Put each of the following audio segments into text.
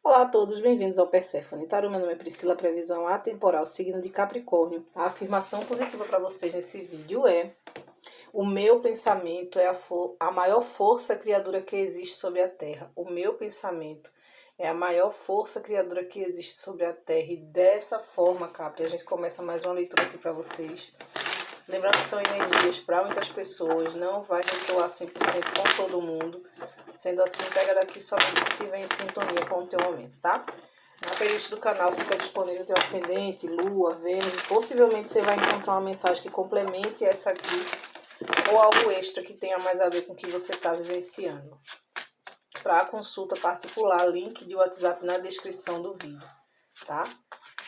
Olá a todos, bem-vindos ao Perséfone Tarô. Meu nome é Priscila, previsão atemporal, signo de Capricórnio. A afirmação positiva para vocês nesse vídeo é: o meu pensamento é a maior força criadora que existe sobre a Terra. O meu pensamento é a maior força criadora que existe sobre a Terra. E dessa forma, Capri, a gente começa mais uma leitura aqui para vocês. Lembrando que são energias para muitas pessoas, não vai ressoar 100% com todo mundo. Sendo assim, pega daqui somente o que vem em sintonia com o teu momento, tá? Na playlist do canal fica disponível teu ascendente, lua, Vênus, e possivelmente você vai encontrar uma mensagem que complemente essa aqui, ou algo extra que tenha mais a ver com o que você está vivenciando. Para consulta particular, link de WhatsApp na descrição do vídeo, tá?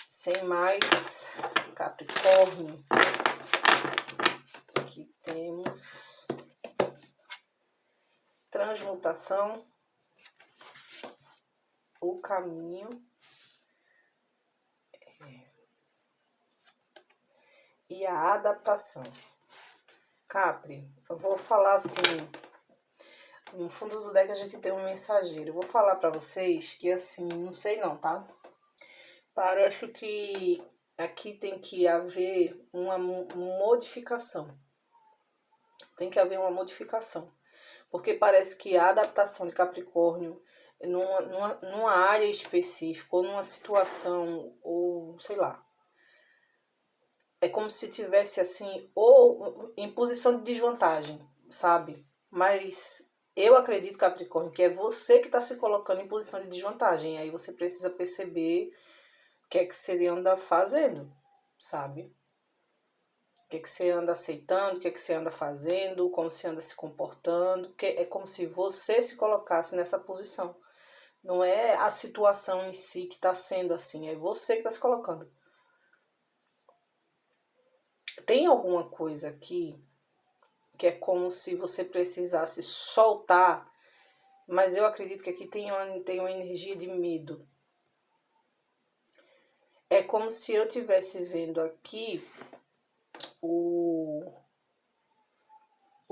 Sem mais, Capricórnio. Aqui temos transmutação, o caminho e a adaptação. Capri, eu vou falar assim, no fundo do deck a gente tem um mensageiro. Eu vou falar pra vocês que assim, não sei não, tá? Parece que aqui tem que haver uma modificação. Tem que haver uma modificação. Porque parece que a adaptação de Capricórnio numa área específica, ou numa situação, ou sei lá, é como se tivesse assim, ou em posição de desvantagem, sabe? Mas eu acredito, Capricórnio, que é você que está se colocando em posição de desvantagem. Aí você precisa perceber o que é que você anda fazendo, sabe? O que é que você anda aceitando, o que é que você anda fazendo, como você anda se comportando. Porque é como se você se colocasse nessa posição. Não é a situação em si que está sendo assim, é você que está se colocando. Tem alguma coisa aqui que é como se você precisasse soltar, mas eu acredito que aqui tem uma energia de medo. É como se eu estivesse vendo aqui o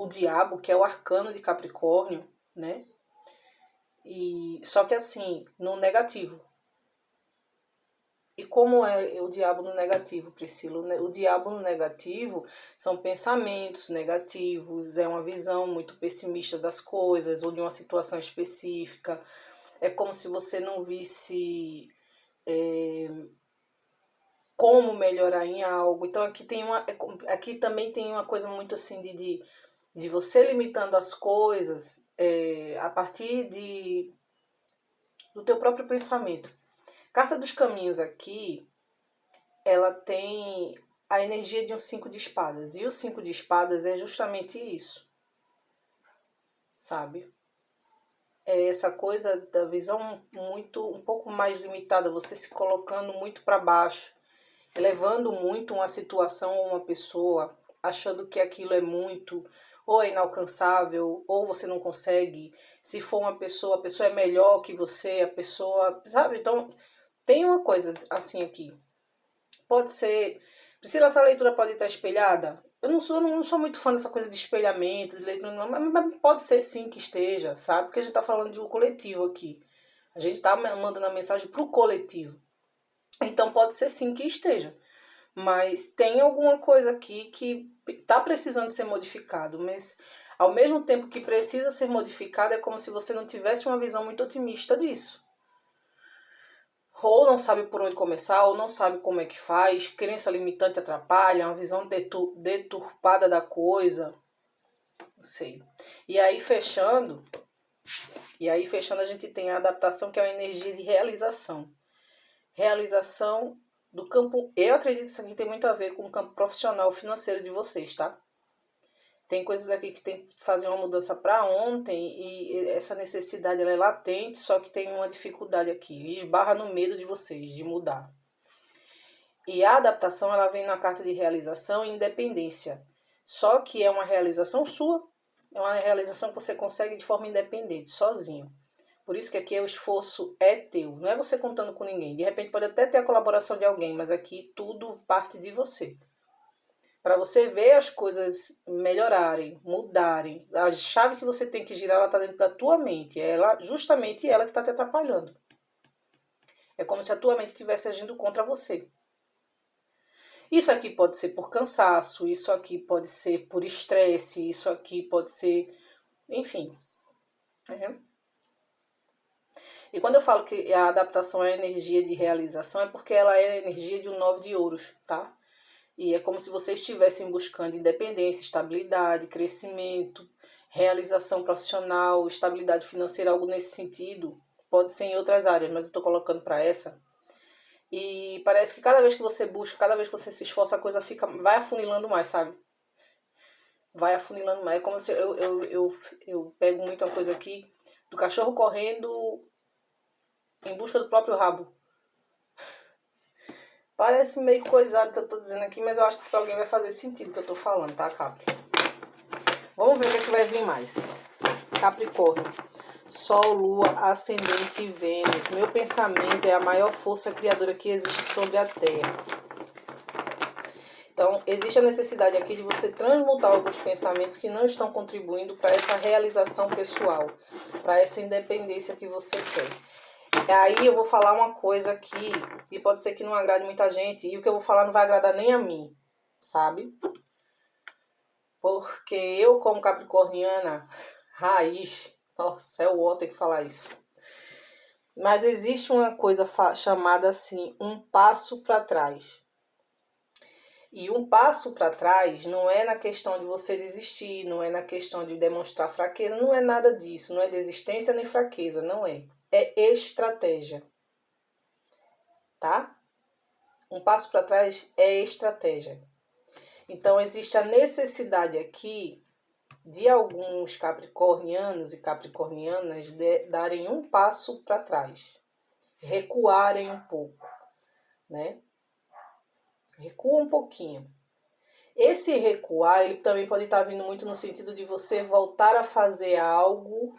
diabo, que é o arcano de Capricórnio, né? E só que assim, no negativo. E como é o diabo no negativo, Priscila? O diabo no negativo são pensamentos negativos, é uma visão muito pessimista das coisas ou de uma situação específica. É como se você não visse como melhorar em algo. Então aqui também tem uma coisa muito assim de você limitando as coisas a partir do teu próprio pensamento. Carta dos Caminhos aqui, ela tem a energia de um 5 de espadas. E o 5 de espadas é justamente isso, sabe? É essa coisa da visão um pouco mais limitada, você se colocando muito para baixo, elevando muito uma situação ou uma pessoa, achando que aquilo é muito, ou é inalcançável, ou você não consegue. Se for uma pessoa, a pessoa é melhor que você, a pessoa, sabe? Então, tem uma coisa assim aqui. Pode ser. Priscila, essa leitura pode estar espelhada? Eu não sou muito fã dessa coisa de espelhamento, de leitura, não, mas pode ser sim que esteja, sabe? Porque a gente está falando de um coletivo aqui. A gente está mandando a mensagem para o coletivo. Então pode ser sim que esteja. Mas tem alguma coisa aqui que está precisando ser modificado. Mas ao mesmo tempo que precisa ser modificado, é como se você não tivesse uma visão muito otimista disso. Ou não sabe por onde começar, ou não sabe como é que faz, crença limitante atrapalha, uma visão deturpada da coisa, não sei. E aí fechando a gente tem a adaptação, que é uma energia de realização. Realização do campo, eu acredito que isso aqui tem muito a ver com o campo profissional financeiro de vocês, tá? Tem coisas aqui que tem que fazer uma mudança para ontem e essa necessidade ela é latente, só que tem uma dificuldade aqui. E esbarra no medo de vocês, de mudar. E a adaptação ela vem na carta de realização e independência. Só que é uma realização sua, é uma realização que você consegue de forma independente, sozinho. Por isso que aqui o esforço é teu, não é você contando com ninguém. De repente pode até ter a colaboração de alguém, mas aqui tudo parte de você. Para você ver as coisas melhorarem, mudarem. A chave que você tem que girar, ela está dentro da tua mente. É justamente ela que está te atrapalhando. É como se a tua mente estivesse agindo contra você. Isso aqui pode ser por cansaço, isso aqui pode ser por estresse, isso aqui pode ser, enfim. Né? E quando eu falo que a adaptação é energia de realização, é porque ela é a energia de um 9 de ouros, tá? E é como se vocês estivessem buscando independência, estabilidade, crescimento, realização profissional, estabilidade financeira, algo nesse sentido. Pode ser em outras áreas, mas eu estou colocando para essa. E parece que cada vez que você busca, cada vez que você se esforça, a coisa vai afunilando mais, sabe? Vai afunilando mais. É como se eu pego muito uma coisa aqui do cachorro correndo em busca do próprio rabo. Parece meio coisado que eu tô dizendo aqui, mas eu acho que pra alguém vai fazer sentido o que eu tô falando, tá, Capri? Vamos ver o que, é que vai vir mais. Capricórnio. Sol, Lua, Ascendente e Vênus. Meu pensamento é a maior força criadora que existe sobre a Terra. Então, existe a necessidade aqui de você transmutar alguns pensamentos que não estão contribuindo para essa realização pessoal, para essa independência que você quer. Aí eu vou falar uma coisa aqui, e pode ser que não agrade muita gente, e o que eu vou falar não vai agradar nem a mim, sabe? Porque eu, como capricorniana, raiz, nossa, é o ó ter que falar isso. Mas existe uma coisa chamada assim, um passo para trás. E um passo para trás não é na questão de você desistir, não é na questão de demonstrar fraqueza, não é nada disso, não é desistência nem fraqueza, não é. É estratégia, tá? Um passo para trás é estratégia. Então existe a necessidade aqui de alguns capricornianos e capricornianas darem um passo para trás, recuarem um pouco, né? Recua um pouquinho. Esse recuar, ele também pode estar vindo muito no sentido de você voltar a fazer algo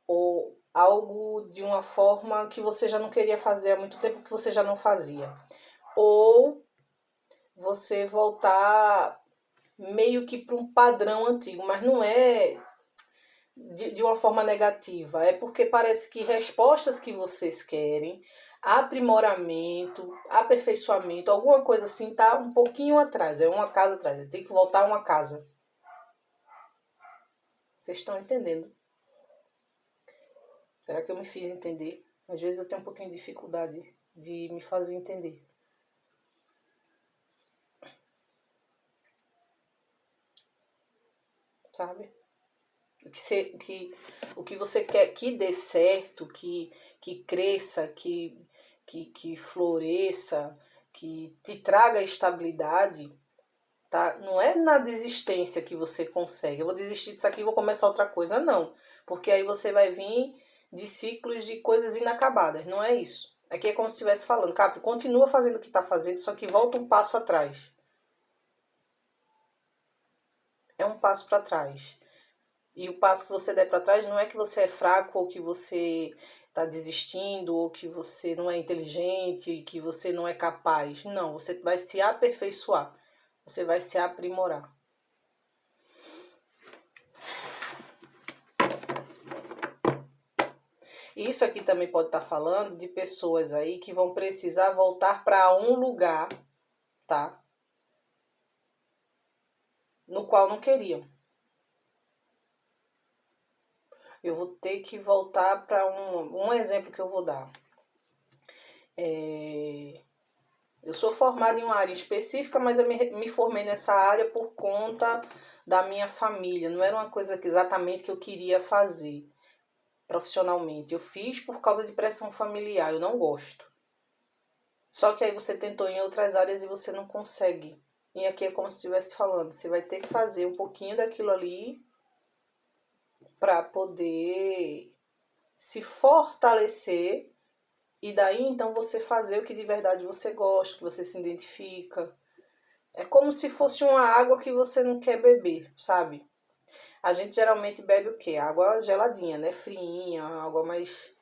ou algo de uma forma que você já não queria fazer há muito tempo, que você já não fazia. Ou você voltar meio que para um padrão antigo, mas não é de uma forma negativa, é porque parece que respostas que vocês querem, aprimoramento, aperfeiçoamento, alguma coisa assim, tá um pouquinho atrás, é uma casa atrás, tem que voltar uma casa. Vocês estão entendendo? Será que eu me fiz entender? Às vezes eu tenho um pouquinho de dificuldade de me fazer entender. Sabe? O que você quer que dê certo, que cresça, que floresça, que te traga estabilidade, tá? Não é na desistência que você consegue. Eu vou desistir disso aqui e vou começar outra coisa. Não. Porque aí você vai vir de ciclos de coisas inacabadas. Não é isso. Aqui é como se estivesse falando, Capri, continua fazendo o que está fazendo, só que volta um passo atrás. É um passo para trás. E o passo que você der para trás não é que você é fraco ou que você está desistindo ou que você não é inteligente, que você não é capaz. Não, você vai se aperfeiçoar. Você vai se aprimorar. E isso aqui também pode estar falando de pessoas aí que vão precisar voltar para um lugar, tá? No qual não queriam. Eu vou ter que voltar para um exemplo que eu vou dar. Eu sou formada em uma área específica, mas eu me formei nessa área por conta da minha família. Não era uma coisa exatamente que eu queria fazer profissionalmente. Eu fiz por causa de pressão familiar, eu não gosto. Só que aí você tentou em outras áreas e você não consegue. E aqui é como se estivesse falando, você vai ter que fazer um pouquinho daquilo ali para poder se fortalecer e daí então você fazer o que de verdade você gosta, que você se identifica. É como se fosse uma água que você não quer beber, sabe? A gente geralmente bebe o quê? Água geladinha, né? Friinha, água mais,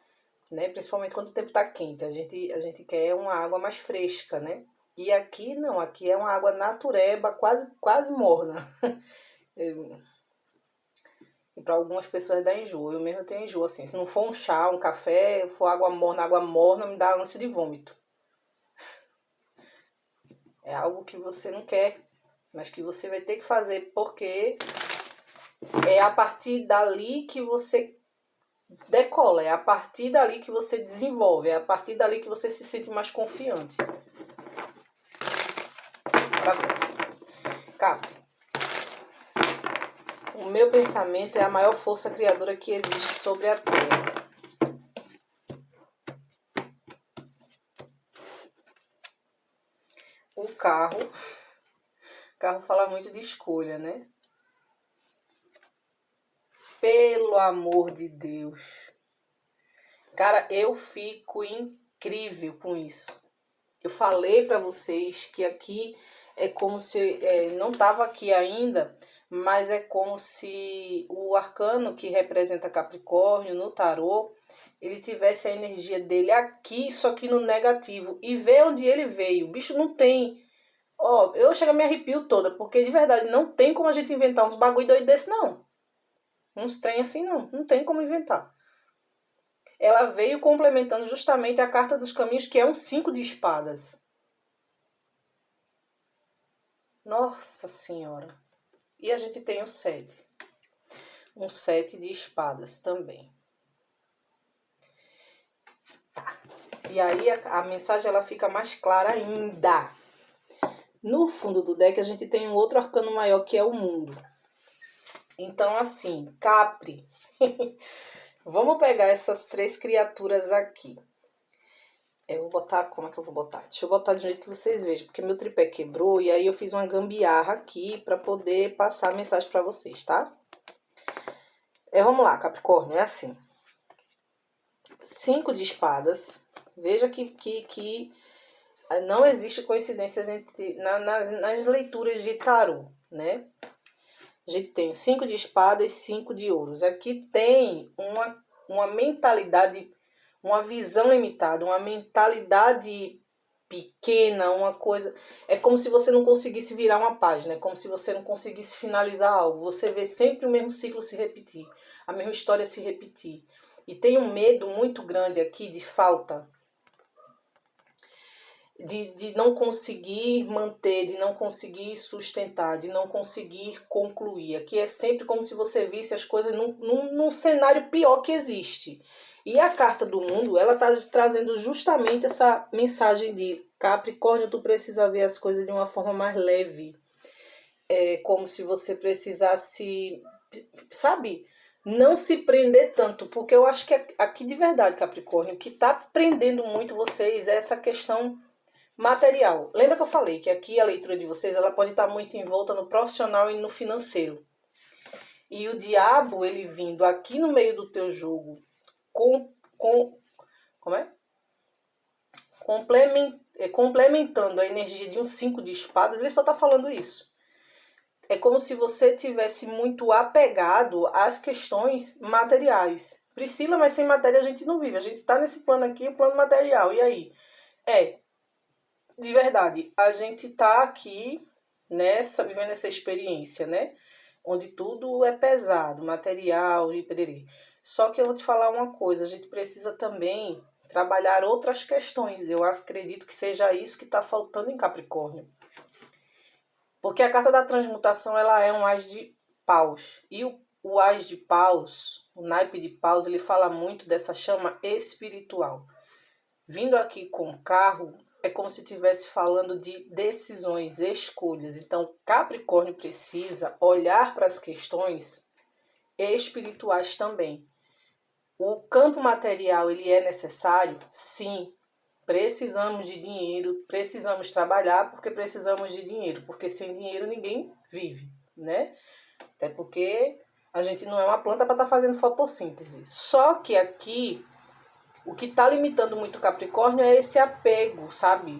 né? Principalmente quando o tempo tá quente. A gente quer uma água mais fresca, né? E aqui não, aqui é uma água natureba, quase morna. E para algumas pessoas dá enjoo. Eu mesmo tenho enjoo, assim. Se não for um chá, um café, for água morna me dá ânsia de vômito. É algo que você não quer, mas que você vai ter que fazer, porque é a partir dali que você decola, é a partir dali que você desenvolve, é a partir dali que você se sente mais confiante. Capta. O meu pensamento é a maior força criadora que existe sobre a Terra. O carro fala muito de escolha, né? Pelo amor de Deus. Cara, eu fico incrível com isso. Eu falei pra vocês que aqui é como se... não tava aqui ainda, mas é como se o arcano que representa Capricórnio no tarô, ele tivesse a energia dele aqui, só que no negativo. E vê onde ele veio. O bicho não tem... Ó, eu chego a me arrepio toda, porque de verdade não tem como a gente inventar uns bagulho doido desse, não. Uns trem assim, não. Não tem como inventar. Ela veio complementando justamente a carta dos caminhos, que é um 5 de espadas. Nossa Senhora. E a gente tem o 7. Um 7 de espadas também. Tá. E aí a mensagem ela fica mais clara ainda. No fundo do deck a gente tem um outro arcano maior, que é o mundo. Então assim, Capri. Vamos pegar essas 3 criaturas aqui. Eu vou botar, como é que eu vou botar? Deixa eu botar de jeito que vocês vejam, porque meu tripé quebrou e aí eu fiz uma gambiarra aqui pra poder passar a mensagem pra vocês, tá? Vamos lá, Capricórnio, é assim. 5 de espadas. Veja que não existe coincidências nas leituras de tarô, né? A gente tem 5 de espadas e 5 de ouros. Aqui tem uma mentalidade, uma visão limitada, uma mentalidade pequena, uma coisa... É como se você não conseguisse virar uma página, é como se você não conseguisse finalizar algo. Você vê sempre o mesmo ciclo se repetir, a mesma história se repetir. E tem um medo muito grande aqui de falta, de não conseguir manter, de não conseguir sustentar, de não conseguir concluir. Aqui é sempre como se você visse as coisas num cenário pior que existe. E a carta do mundo, ela está trazendo justamente essa mensagem de Capricórnio, tu precisa ver as coisas de uma forma mais leve. É como se você precisasse, sabe, não se prender tanto. Porque eu acho que aqui de verdade, Capricórnio, o que está prendendo muito vocês é essa questão material. Lembra que eu falei que aqui a leitura de vocês ela pode estar muito envolta no profissional e no financeiro. E o diabo, ele vindo aqui no meio do teu jogo, como é? Complementando a energia de um 5 de espadas, ele só está falando isso. É como se você tivesse muito apegado às questões materiais. Priscila, mas sem matéria a gente não vive. A gente está nesse plano aqui, o plano material. E aí? De verdade, a gente tá aqui vivendo essa experiência, né? Onde tudo é pesado, material e perere. Só que eu vou te falar uma coisa, a gente precisa também trabalhar outras questões. Eu acredito que seja isso que está faltando em Capricórnio. Porque a carta da transmutação, ela é um as de paus. E o as de paus, o naipe de paus, ele fala muito dessa chama espiritual. Vindo aqui com o carro, é como se estivesse falando de decisões, escolhas. Então, Capricórnio precisa olhar para as questões espirituais também. O campo material, ele é necessário? Sim. Precisamos de dinheiro, precisamos trabalhar porque precisamos de dinheiro. Porque sem dinheiro ninguém vive, né? Até porque a gente não é uma planta para estar fazendo fotossíntese. Só que aqui... O que está limitando muito o Capricórnio é esse apego, sabe?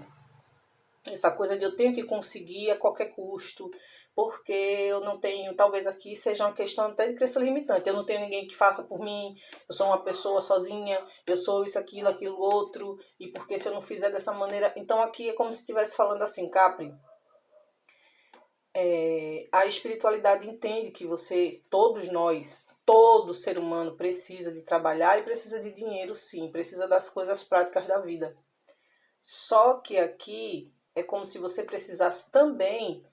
Essa coisa de eu tenho que conseguir a qualquer custo, porque eu não tenho, talvez aqui seja uma questão até de crença limitante. Eu não tenho ninguém que faça por mim, eu sou uma pessoa sozinha, eu sou isso, aquilo outro, e porque se eu não fizer dessa maneira... Então aqui é como se estivesse falando assim, Capri, a espiritualidade entende que você, todos todo ser humano precisa de trabalhar e precisa de dinheiro, sim, precisa das coisas práticas da vida. Só que aqui é como se você precisasse também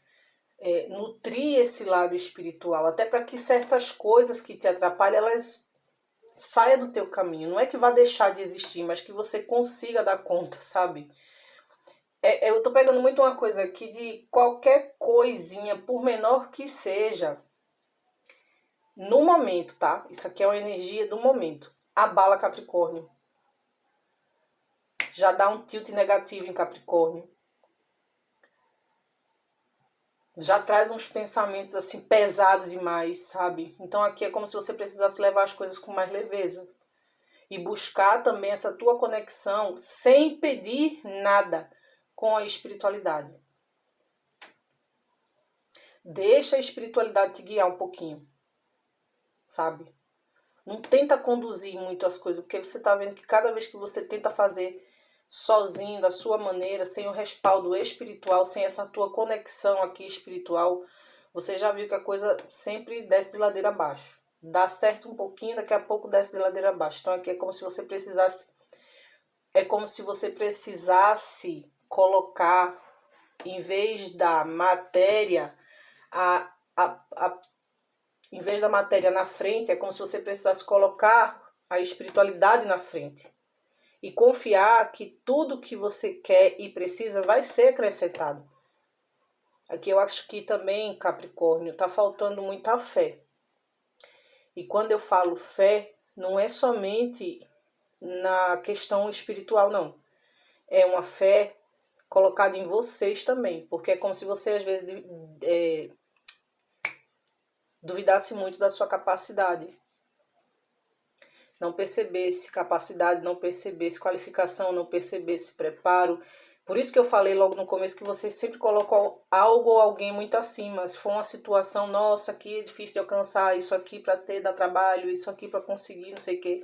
nutrir esse lado espiritual, até para que certas coisas que te atrapalham, elas saiam do teu caminho. Não é que vá deixar de existir, mas que você consiga dar conta, sabe? Eu tô pegando muito uma coisa aqui de qualquer coisinha, por menor que seja, no momento, tá? Isso aqui é uma energia do momento. Abala Capricórnio. Já dá um tilt negativo em Capricórnio. Já traz uns pensamentos assim pesados demais, sabe? Então aqui é como se você precisasse levar as coisas com mais leveza. E buscar também essa tua conexão sem pedir nada com a espiritualidade. Deixa a espiritualidade te guiar um pouquinho, sabe? Não tenta conduzir muito as coisas, porque você tá vendo que cada vez que você tenta fazer sozinho, da sua maneira, sem o respaldo espiritual, sem essa tua conexão aqui espiritual, você já viu que a coisa sempre desce de ladeira abaixo. Dá certo um pouquinho, daqui a pouco desce de ladeira abaixo. Então aqui é como se você precisasse, colocar, em vez da matéria, em vez da matéria na frente, é como se você precisasse colocar a espiritualidade na frente. E confiar que tudo que você quer e precisa vai ser acrescentado. Aqui eu acho que também, Capricórnio, está faltando muita fé. E quando eu falo fé, não é somente na questão espiritual, não. É uma fé colocada em vocês também. Porque é como se você, às vezes, duvidasse muito da sua capacidade. Não percebesse capacidade, não percebesse qualificação, não percebesse preparo. Por isso que eu falei logo no começo que você sempre colocou algo ou alguém muito acima. Se for uma situação, nossa, aqui é difícil de alcançar, isso aqui para ter, dar trabalho, isso aqui para conseguir, não sei o quê.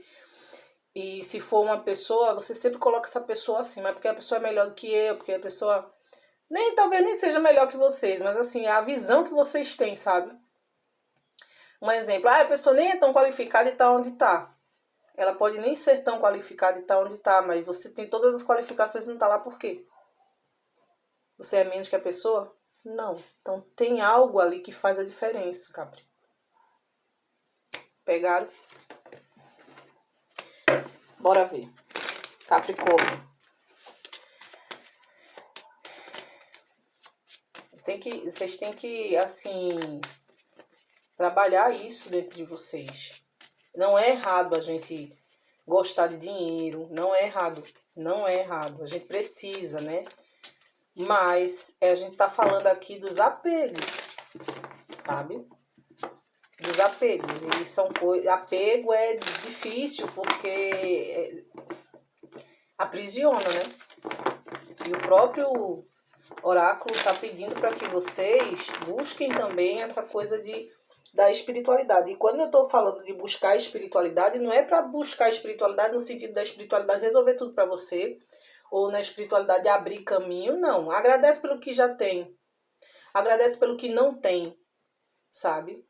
E se for uma pessoa, você sempre coloca essa pessoa acima, porque a pessoa é melhor do que eu, porque a pessoa talvez nem seja melhor que vocês, mas assim, é a visão que vocês têm, sabe? Um exemplo, a pessoa nem é tão qualificada e tá onde tá. Ela pode nem ser tão qualificada e tá onde tá, mas você tem todas as qualificações e não tá lá por quê? Você é menos que a pessoa? Não. Então tem algo ali que faz a diferença, Capri. Pegaram? Bora ver. Capricórnio. Vocês têm que, assim, trabalhar isso dentro de vocês. Não é errado a gente gostar de dinheiro, não é errado, não é errado. A gente precisa, né? Mas a gente tá falando aqui dos apegos, sabe? Dos apegos. E são coisas. Apego é difícil porque aprisiona, né? E o próprio oráculo tá pedindo para que vocês busquem também essa coisa da espiritualidade. E quando eu tô falando de buscar a espiritualidade, não é para buscar a espiritualidade no sentido da espiritualidade resolver tudo para você, ou na espiritualidade abrir caminho, não. Agradece pelo que já tem. Agradece pelo que não tem, sabe?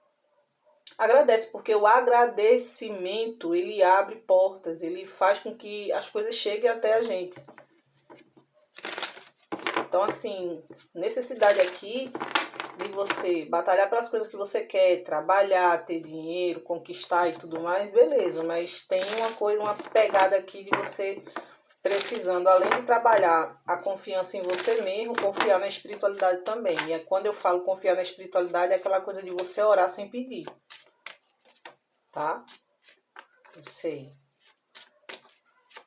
Agradece, porque o agradecimento, ele abre portas, ele faz com que as coisas cheguem até a gente. Então, assim, necessidade aqui de você batalhar pelas coisas que você quer, trabalhar, ter dinheiro, conquistar e tudo mais, beleza. Mas tem uma pegada aqui de você precisando, além de trabalhar a confiança em você mesmo, confiar na espiritualidade também. E quando eu falo confiar na espiritualidade, é aquela coisa de você orar sem pedir. Tá? Não sei.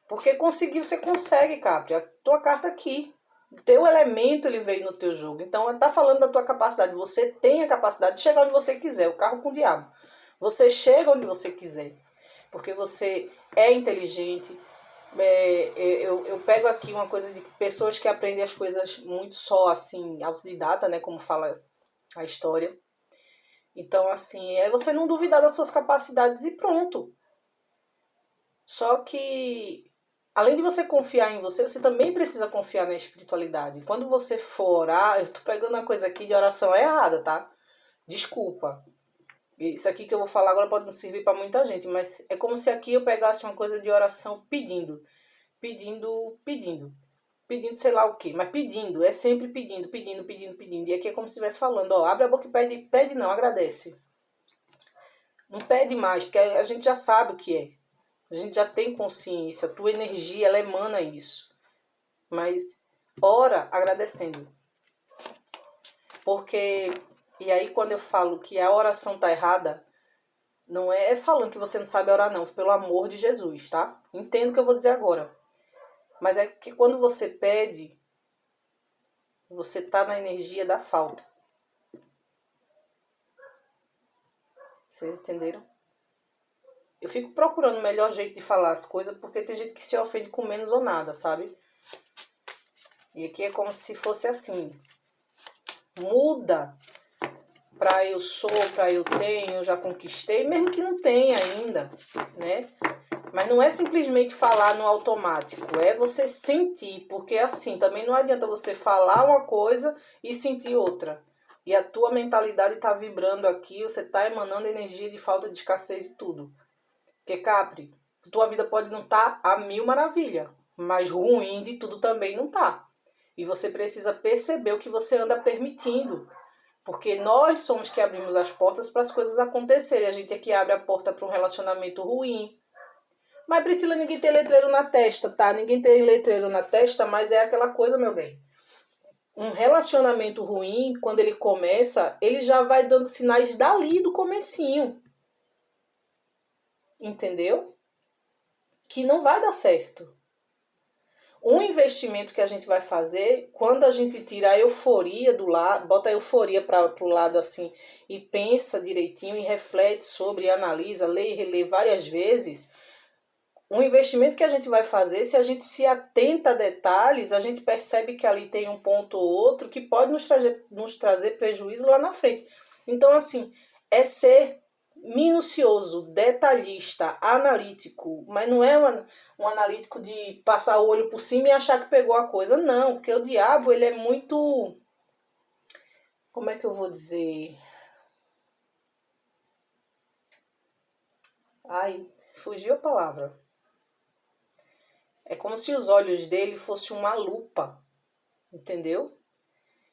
Porque conseguir, você consegue, Capri. A tua carta aqui. O teu elemento, ele veio no teu jogo. Então, ele tá falando da tua capacidade. Você tem a capacidade de chegar onde você quiser. O carro com o diabo. Você chega onde você quiser. Porque você é inteligente. Eu pego aqui uma coisa de pessoas que aprendem as coisas muito só, assim, autodidata, né? Como fala a história. Então, assim, é você não duvidar das suas capacidades e pronto. Só que, além de você confiar em você, você também precisa confiar na espiritualidade. Quando você for orar, eu tô pegando uma coisa aqui de oração errada, tá? Desculpa. Isso aqui que eu vou falar agora pode não servir para muita gente, mas é como se aqui eu pegasse uma coisa de oração pedindo, pedindo, pedindo, pedindo sei lá o quê, mas pedindo, é sempre pedindo, pedindo, pedindo, pedindo. E aqui é como se estivesse falando, ó, abre a boca e pede, pede não, agradece. Não pede mais, porque a gente já sabe o que é. A gente já tem consciência, a tua energia, ela emana isso. Mas ora agradecendo. Porque, e aí quando eu falo que a oração tá errada, não é falando que você não sabe orar, não, pelo amor de Jesus, tá? Entendo o que eu vou dizer agora. Mas é que quando você pede, você tá na energia da falta. Vocês entenderam? Eu fico procurando o melhor jeito de falar as coisas, porque tem gente que se ofende com menos ou nada, sabe? E aqui é como se fosse assim. Muda pra eu sou, pra eu tenho, eu já conquistei, mesmo que não tenha ainda, né? Mas não é simplesmente falar no automático, é você sentir, porque assim, também não adianta você falar uma coisa e sentir outra. E a tua mentalidade tá vibrando aqui, você tá emanando energia de falta de escassez e tudo. Porque, Capri, tua vida pode não estar a mil maravilha, mas ruim de tudo também não tá. E você precisa perceber o que você anda permitindo. Porque nós somos que abrimos as portas para as coisas acontecerem. A gente é que abre a porta para um relacionamento ruim. Mas, Priscila, ninguém tem letreiro na testa, tá? Ninguém tem letreiro na testa, mas é aquela coisa, meu bem. Um relacionamento ruim, quando ele começa, ele já vai dando sinais dali do comecinho. Entendeu? Que não vai dar certo. Um investimento que a gente vai fazer, quando a gente tira a euforia do lado, bota a euforia para o lado assim, e pensa direitinho, e reflete sobre, analisa, lê e relê várias vezes, um investimento que a gente vai fazer, se a gente se atenta a detalhes, a gente percebe que ali tem um ponto ou outro que pode nos trazer prejuízo lá na frente. Então, assim, é ser minucioso, detalhista, analítico, mas não é um analítico de passar o olho por cima e achar que pegou a coisa, não, porque o diabo, ele é muito, como é que eu vou dizer? Ai, fugiu a palavra. É como se os olhos dele fossem uma lupa, entendeu?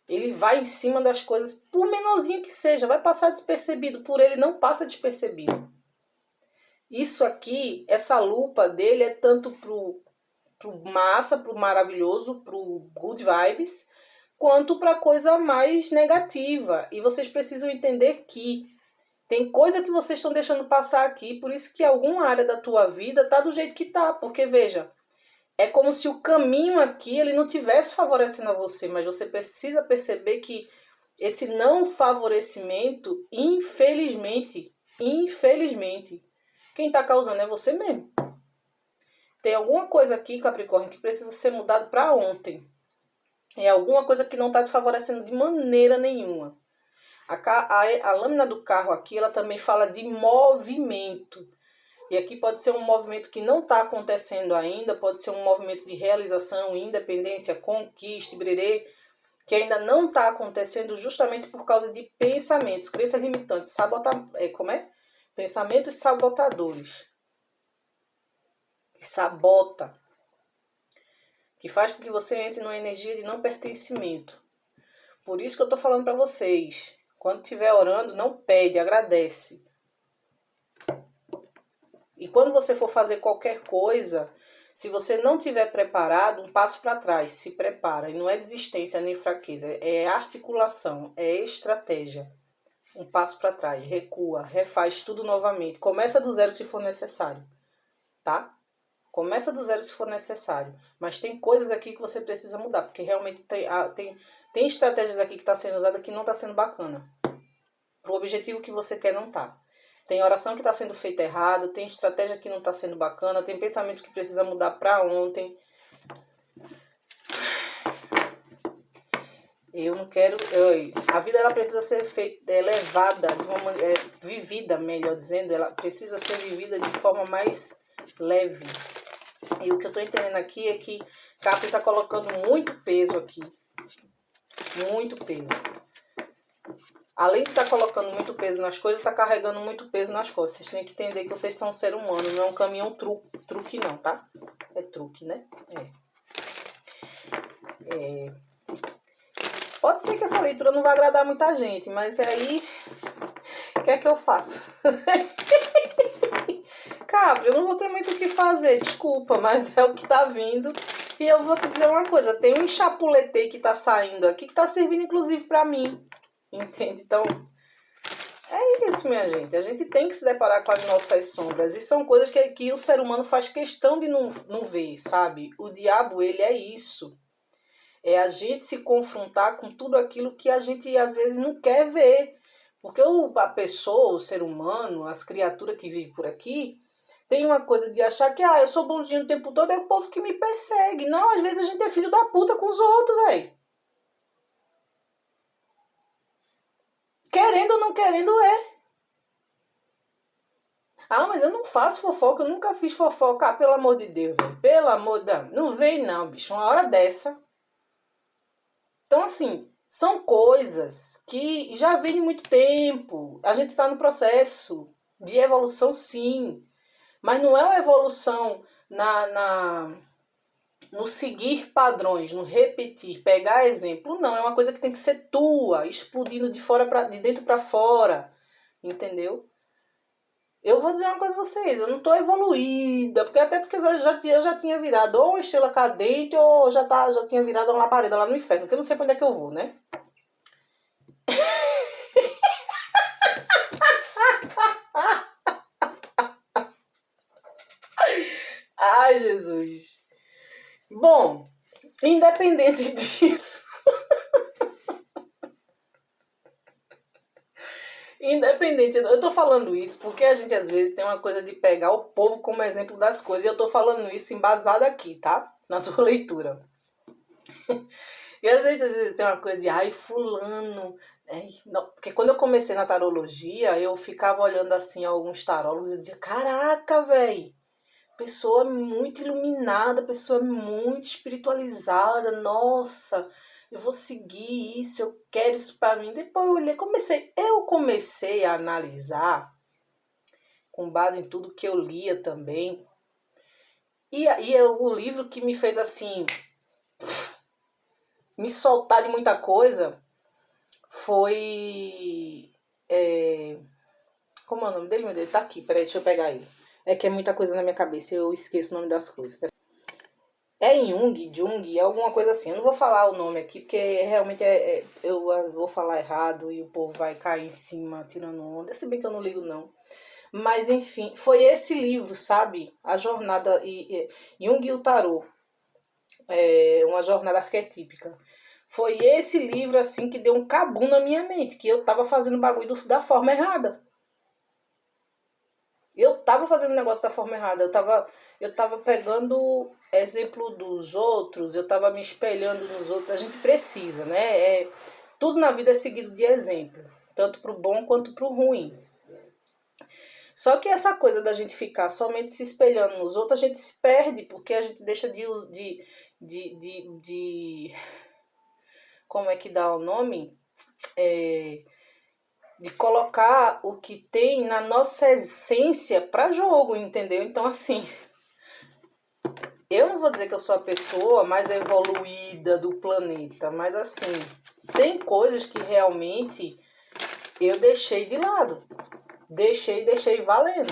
Ele vai em cima das coisas, por menorzinho que seja, vai passar despercebido, por ele não passa despercebido. Isso aqui, essa lupa dele é tanto pro massa, pro maravilhoso, pro good vibes, quanto pra coisa mais negativa. E vocês precisam entender que tem coisa que vocês estão deixando passar aqui, por isso que alguma área da tua vida tá do jeito que tá, porque veja, é como se o caminho aqui ele não tivesse favorecendo a você, mas você precisa perceber que esse não favorecimento, infelizmente, quem está causando é você mesmo. Tem alguma coisa aqui, Capricórnio, que precisa ser mudado para ontem. É alguma coisa que não está te favorecendo de maneira nenhuma. A lâmina do carro aqui, ela também fala de movimento. E aqui pode ser um movimento que não está acontecendo ainda, pode ser um movimento de realização, independência, conquista, brerê, que ainda não está acontecendo justamente por causa de pensamentos, crenças limitantes, como é? Pensamentos sabotadores. Que sabota. Que faz com que você entre numa energia de não pertencimento. Por isso que eu estou falando para vocês. Quando estiver orando, não pede, agradece. E quando você for fazer qualquer coisa, se você não tiver preparado, um passo para trás, se prepara. E não é desistência nem fraqueza, é articulação, é estratégia. Um passo para trás, recua, refaz tudo novamente. Começa do zero se for necessário, tá? Começa do zero se for necessário. Mas tem coisas aqui que você precisa mudar, porque realmente tem estratégias aqui que está sendo usada que não está sendo bacana. Pro objetivo que você quer não tá. Tem oração que está sendo feita errada, tem estratégia que não está sendo bacana, tem pensamentos que precisa mudar para ontem. Eu não quero... a vida ela precisa ser feita, levada, de uma maneira, vivida, melhor dizendo, ela precisa ser vivida de forma mais leve. E o que eu estou entendendo aqui é que Capri está colocando muito peso aqui. Muito peso. Além de estar colocando muito peso nas coisas, está carregando muito peso nas costas. Vocês têm que entender que vocês são um ser humano, não é um caminhão truque não, tá? É truque, né? Pode ser que essa leitura não vai agradar muita gente, mas aí, o que é que eu faço? Capri, eu não vou ter muito o que fazer, desculpa, mas é o que tá vindo. E eu vou te dizer uma coisa, tem um chapuletei que tá saindo aqui, que tá servindo inclusive pra mim, entende? Então, é isso, minha gente. A gente tem que se deparar com as nossas sombras. E são coisas que o ser humano faz questão de não ver, sabe? O diabo, ele é isso. É a gente se confrontar com tudo aquilo que a gente, às vezes, não quer ver. Porque a pessoa, o ser humano, as criaturas que vivem por aqui, tem uma coisa de achar que, eu sou bonzinho o tempo todo, é o povo que me persegue. Não, às vezes a gente é filho da puta com os outros, velho. Querendo ou não querendo, é. Mas eu não faço fofoca, eu nunca fiz fofoca. Pelo amor de Deus, velho. Pelo amor de Deus. Não vem não, bicho. Uma hora dessa. Então, assim, são coisas que já vêm de muito tempo. A gente está no processo de evolução, sim. Mas não é uma evolução no seguir padrões, no repetir, pegar exemplo. Não, é uma coisa que tem que ser tua, explodindo de dentro para fora. Entendeu? Eu vou dizer uma coisa a vocês, eu não tô evoluída, porque eu já tinha virado ou uma estrela cadente ou já tinha virado uma labareda lá no inferno, que eu não sei pra onde é que eu vou, né? Ai, Jesus. Bom, independente disso, eu tô falando isso porque a gente às vezes tem uma coisa de pegar o povo como exemplo das coisas, e eu tô falando isso embasado aqui, tá? Na tua leitura. E às vezes tem uma coisa de, fulano. Não, porque quando eu comecei na tarologia, eu ficava olhando assim alguns tarólogos e dizia, caraca, velho, pessoa muito iluminada, pessoa muito espiritualizada, nossa, eu vou seguir isso, eu quero isso pra mim. Depois eu comecei a analisar, com base em tudo que eu lia também, o livro que me fez assim, me soltar de muita coisa, foi. Como é o nome dele, meu Deus? Tá aqui, peraí, deixa eu pegar ele. É que é muita coisa na minha cabeça, eu esqueço o nome das coisas. É Jung, é alguma coisa assim. Eu não vou falar o nome aqui, porque realmente eu vou falar errado e o povo vai cair em cima, tirando onda. Se bem que eu não ligo, não. Mas, enfim, foi esse livro, sabe? A jornada. Jung e o Tarô. Uma jornada arquetípica. Foi esse livro, assim, que deu um cabum na minha mente, que eu tava fazendo bagulho da forma errada. Eu tava fazendo o negócio da forma errada. Eu tava pegando exemplo dos outros, eu tava me espelhando nos outros. A gente precisa, né? Tudo na vida é seguido de exemplo, tanto pro bom quanto pro ruim. Só que essa coisa da gente ficar somente se espelhando nos outros, a gente se perde, porque a gente deixa de como é que dá o nome? De colocar o que tem na nossa essência para jogo, entendeu? Então, assim, eu não vou dizer que eu sou a pessoa mais evoluída do planeta, mas, assim, tem coisas que realmente eu deixei de lado. Deixei valendo,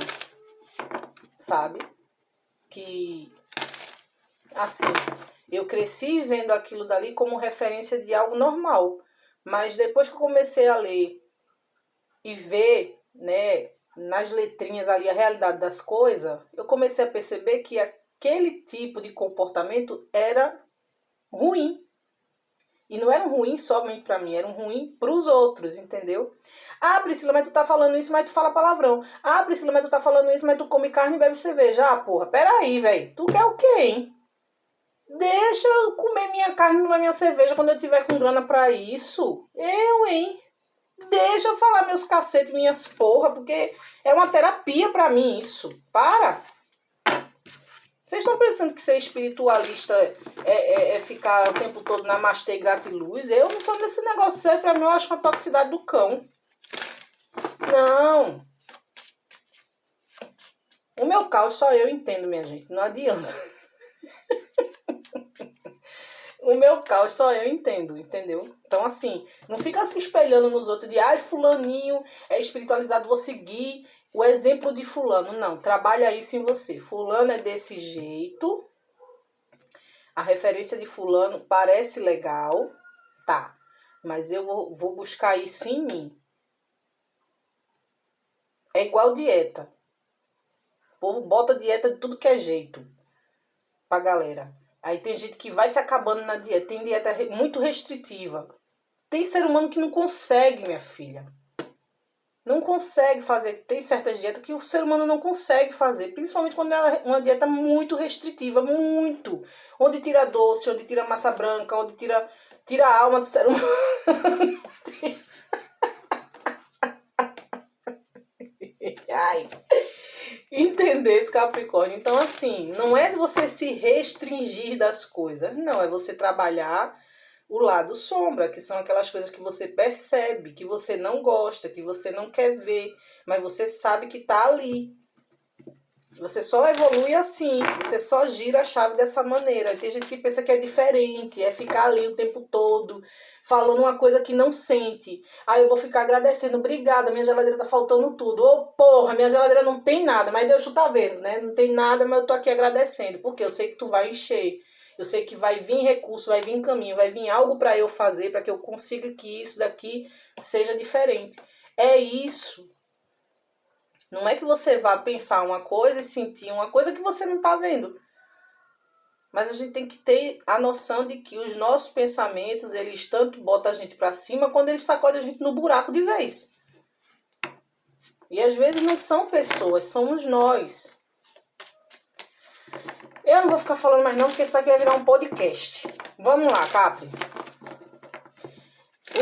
sabe? Que, assim, eu cresci vendo aquilo dali como referência de algo normal. Mas depois que eu comecei a ler e ver, né, nas letrinhas ali a realidade das coisas, eu comecei a perceber que aquele tipo de comportamento era ruim. E não era um ruim somente pra mim, era um ruim pros outros, entendeu? Priscila, mas tu tá falando isso, mas tu fala palavrão. Priscila, mas tu tá falando isso, mas tu come carne e bebe cerveja. Porra, peraí, velho. Tu quer o quê, hein? Deixa eu comer minha carne e minha cerveja quando eu tiver com grana pra isso. Hein? Deixa eu falar meus cacetes, minhas porra, porque é uma terapia pra mim isso. Para! Vocês estão pensando que ser espiritualista é ficar o tempo todo namastê, gratiluz? Eu não sou desse negócio sério, pra mim eu acho uma toxicidade do cão. Não. O meu caos só eu entendo, minha gente, não adianta. O meu caos só eu entendo, entendeu? Então, assim, não fica se espelhando nos outros de, ai, fulaninho é espiritualizado, vou seguir o exemplo de fulano. Não, trabalha isso em você. Fulano é desse jeito, a referência de fulano parece legal, tá, mas eu vou buscar isso em mim. É igual dieta. O povo bota dieta de tudo que é jeito pra galera. Aí tem gente que vai se acabando na dieta. Tem dieta muito restritiva. Tem ser humano que não consegue, minha filha. Não consegue fazer. Tem certas dietas que o ser humano não consegue fazer. Principalmente quando é uma dieta muito restritiva. Muito. Onde tira doce, onde tira massa branca, onde tira a alma do ser humano. Ai. Entender esse Capricórnio. Então, assim, não é você se restringir das coisas. Não, é você trabalhar o lado sombra, que são aquelas coisas que você percebe, que você não gosta, que você não quer ver, mas você sabe que tá ali. Você só evolui assim, você só gira a chave dessa maneira. Tem gente que pensa que é diferente, é ficar ali o tempo todo, falando uma coisa que não sente. Aí eu vou ficar agradecendo, obrigada, minha geladeira tá faltando tudo. Ô, porra, minha geladeira não tem nada, mas Deus tu tá vendo, né? Não tem nada, mas eu tô aqui agradecendo, porque eu sei que tu vai encher. Eu sei que vai vir recurso, vai vir caminho, vai vir algo para eu fazer, para que eu consiga que isso daqui seja diferente. É isso. Não é que você vá pensar uma coisa e sentir uma coisa que você não está vendo. Mas a gente tem que ter a noção de que os nossos pensamentos, eles tanto botam a gente para cima, quando eles sacodem a gente no buraco de vez. E às vezes não são pessoas, somos nós. Eu não vou ficar falando mais não, porque isso aqui vai virar um podcast. Vamos lá, Capri.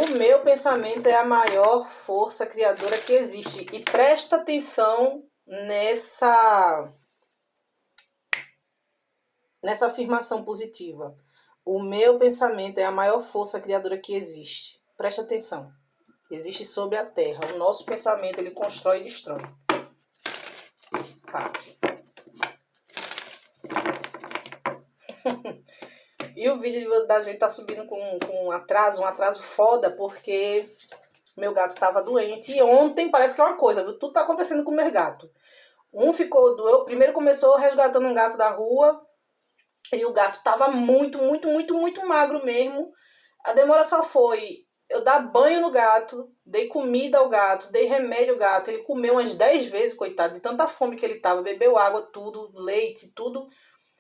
O meu pensamento é a maior força criadora que existe. E presta atenção nessa afirmação positiva. O meu pensamento é a maior força criadora que existe. Presta atenção. Existe sobre a Terra. O nosso pensamento, ele constrói e destrói. Capri. E o vídeo da gente tá subindo com um atraso foda, porque meu gato tava doente. E ontem, parece que é uma coisa, viu? Tudo tá acontecendo com o meu gato. Um ficou doente, primeiro começou resgatando um gato da rua, e o gato tava muito magro mesmo. A demora só foi eu dar banho no gato, dei comida ao gato, dei remédio ao gato. Ele comeu umas 10 vezes, coitado, de tanta fome que ele tava. Bebeu água, tudo, leite, tudo.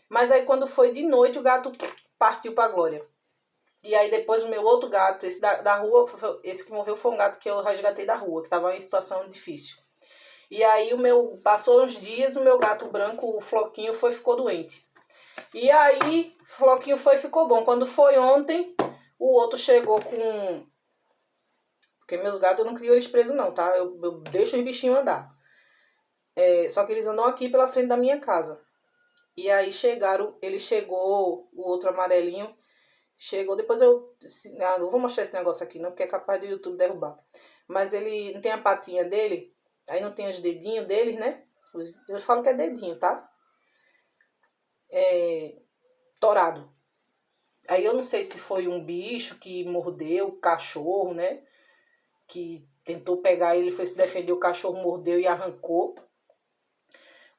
Mas aí quando foi de noite, o gato partiu pra glória. E aí depois o meu outro gato, esse da rua, esse que morreu foi um gato que eu resgatei da rua, que tava em situação difícil. E aí passou uns dias, o meu gato branco, o Floquinho, ficou doente. E aí, o Floquinho ficou bom. Quando foi ontem, o outro chegou com... Porque meus gatos eu não crio eles presos não, tá? Eu deixo os bichinhos andar. Só que eles andam aqui pela frente da minha casa. E aí ele chegou, o outro amarelinho, chegou, depois não vou mostrar esse negócio aqui não, porque é capaz do YouTube derrubar. Mas ele não tem a patinha dele, aí não tem os dedinhos deles, né? Eu falo que é dedinho, tá? Torado. Aí eu não sei se foi um bicho que mordeu o cachorro, né? Que tentou pegar ele, foi se defender, o cachorro mordeu e arrancou.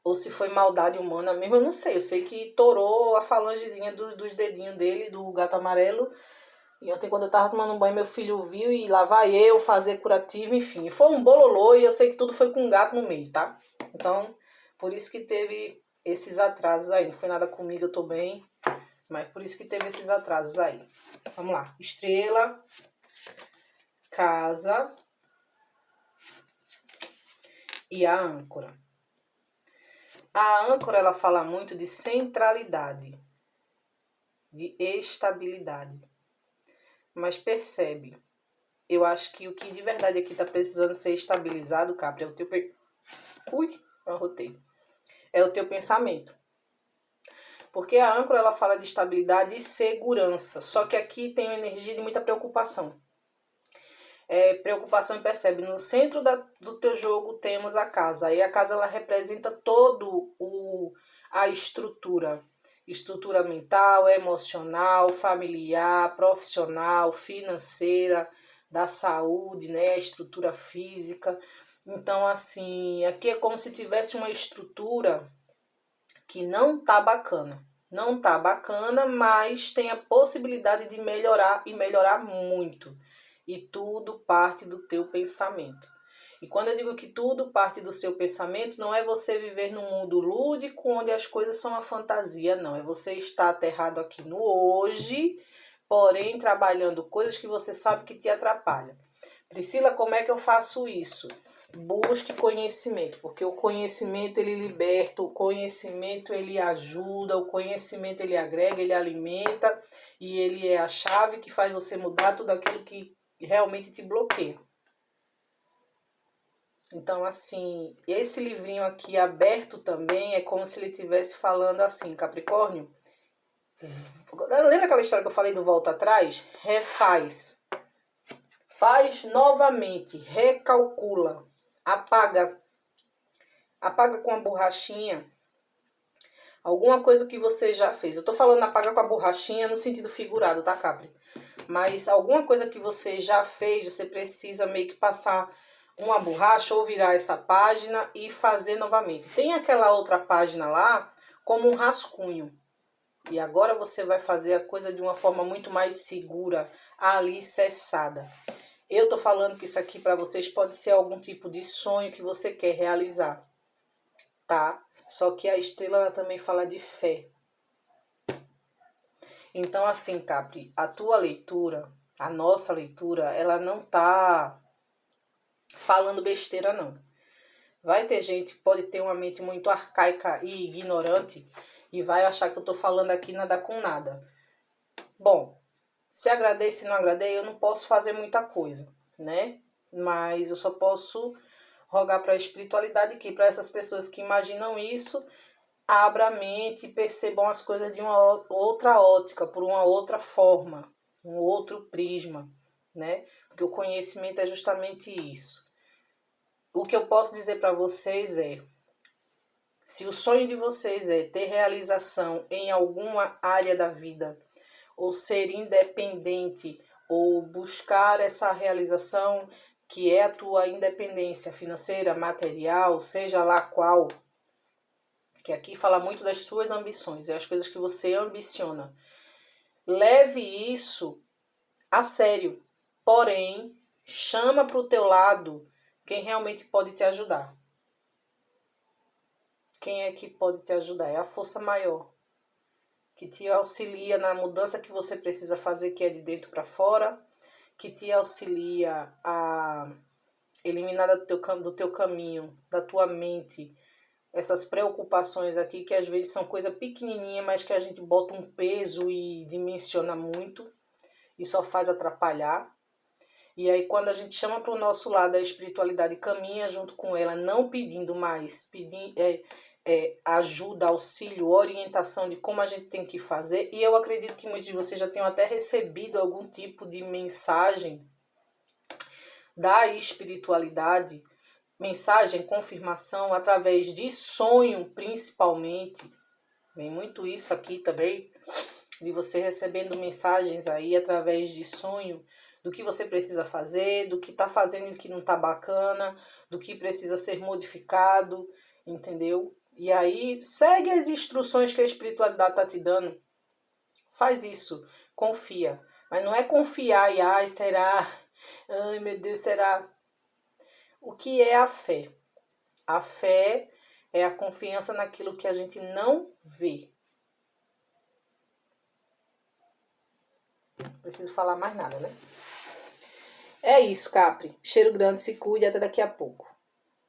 Ou se foi maldade humana mesmo, eu não sei. Eu sei que torou a falangezinha dos dedinhos dele, do gato amarelo. E ontem, quando eu tava tomando banho, meu filho viu e lá vai eu fazer curativo, enfim. Foi um bololô e eu sei que tudo foi com um gato no meio, tá? Então, por isso que teve esses atrasos aí. Não foi nada comigo, eu tô bem. Mas por isso que teve esses atrasos aí. Vamos lá. Estrela, casa e a âncora. A âncora, ela fala muito de centralidade, de estabilidade. Mas percebe, eu acho que o que de verdade aqui tá precisando ser estabilizado, Capri, é o teu... Ui, eu arrotei. É o teu pensamento. Porque a âncora, ela fala de estabilidade e segurança. Só que aqui tem uma energia de muita preocupação. Preocupação e percebe. No centro do teu jogo temos a casa. Aí a casa, ela representa todo a estrutura. Estrutura mental, emocional, familiar, profissional, financeira, da saúde, né? A estrutura física. Então, assim, aqui é como se tivesse uma estrutura que não tá bacana. Não tá bacana, mas tem a possibilidade de melhorar e melhorar muito. E tudo parte do teu pensamento. E quando eu digo que tudo parte do seu pensamento, não é você viver num mundo lúdico onde as coisas são a fantasia, não. É você estar aterrado aqui no hoje, porém trabalhando coisas que você sabe que te atrapalham. Priscila, como é que eu faço isso? Busque conhecimento, porque o conhecimento ele liberta, o conhecimento ele ajuda, o conhecimento ele agrega, ele alimenta e ele é a chave que faz você mudar tudo aquilo que realmente te bloqueia. Então, assim, esse livrinho aqui aberto também é como se ele estivesse falando assim, Capricórnio, lembra aquela história que eu falei do volta atrás? Refaz. Faz novamente, recalcula, apaga com a borrachinha alguma coisa que você já fez. Eu tô falando apaga com a borrachinha no sentido figurado, tá, Capri? Mas alguma coisa que você já fez, você precisa meio que passar uma borracha ou virar essa página e fazer novamente. Tem aquela outra página lá como um rascunho. E agora você vai fazer a coisa de uma forma muito mais segura, alicerçada. Eu tô falando que isso aqui para vocês pode ser algum tipo de sonho que você quer realizar, tá? Só que a estrela ela também fala de fé. Então assim, Capri, a tua leitura, a nossa leitura, ela não tá falando besteira não. Vai ter gente que pode ter uma mente muito arcaica e ignorante e vai achar que eu tô falando aqui nada com nada. Bom, se agradei, se não agradei, eu não posso fazer muita coisa, né? Mas eu só posso rogar para a espiritualidade que para essas pessoas que imaginam isso, abra a mente e percebam as coisas de uma outra ótica, por uma outra forma, um outro prisma, né? Porque o conhecimento é justamente isso. O que eu posso dizer para vocês é, se o sonho de vocês é ter realização em alguma área da vida, ou ser independente, ou buscar essa realização que é a tua independência financeira, material, seja lá qual, que aqui fala muito das suas ambições, é as coisas que você ambiciona. Leve isso a sério, porém, chama para o teu lado quem realmente pode te ajudar. Quem é que pode te ajudar? É a força maior, que te auxilia na mudança que você precisa fazer, que é de dentro para fora, que te auxilia a eliminar do teu caminho, da tua mente, essas preocupações aqui, que às vezes são coisa pequenininha, mas que a gente bota um peso e dimensiona muito, e só faz atrapalhar. E aí quando a gente chama para o nosso lado a espiritualidade, caminha junto com ela, não pedindo mais, ajuda, auxílio, orientação de como a gente tem que fazer. E eu acredito que muitos de vocês já tenham até recebido algum tipo de mensagem da espiritualidade, mensagem, confirmação, através de sonho principalmente. Vem muito isso aqui também, de você recebendo mensagens aí através de sonho, do que você precisa fazer, do que tá fazendo e que não tá bacana, do que precisa ser modificado, entendeu? E aí, segue as instruções que a espiritualidade tá te dando. Faz isso, confia. Mas não é confiar e, ai, será? Ai, meu Deus, será? O que é a fé? A fé é a confiança naquilo que a gente não vê. Não preciso falar mais nada, né? É isso, Capri. Cheiro grande, se cuide, até daqui a pouco.